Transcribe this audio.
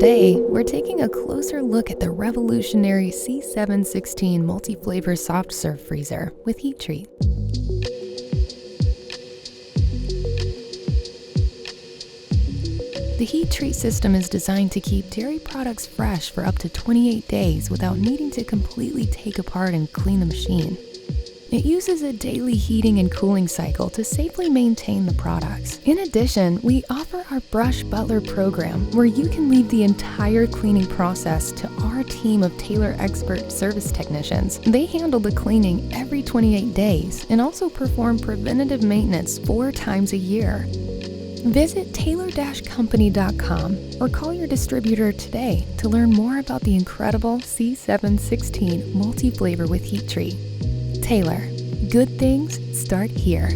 Today, we're taking a closer look at the revolutionary C716 multi-flavor soft serve freezer with heat treat. The heat treat system is designed to keep dairy products fresh for up to 28 days without needing to completely take apart and clean the machine. It uses a daily heating and cooling cycle to safely maintain the products. In addition, we offer our Brush Butler program, where you can leave the entire cleaning process to our team of Taylor expert service technicians. They handle the cleaning every 28 days and also perform preventative maintenance 4 times a year. Visit taylor-company.com or call your distributor today to learn more about the incredible C716 multi-flavor with heat treat. Taylor, good things start here.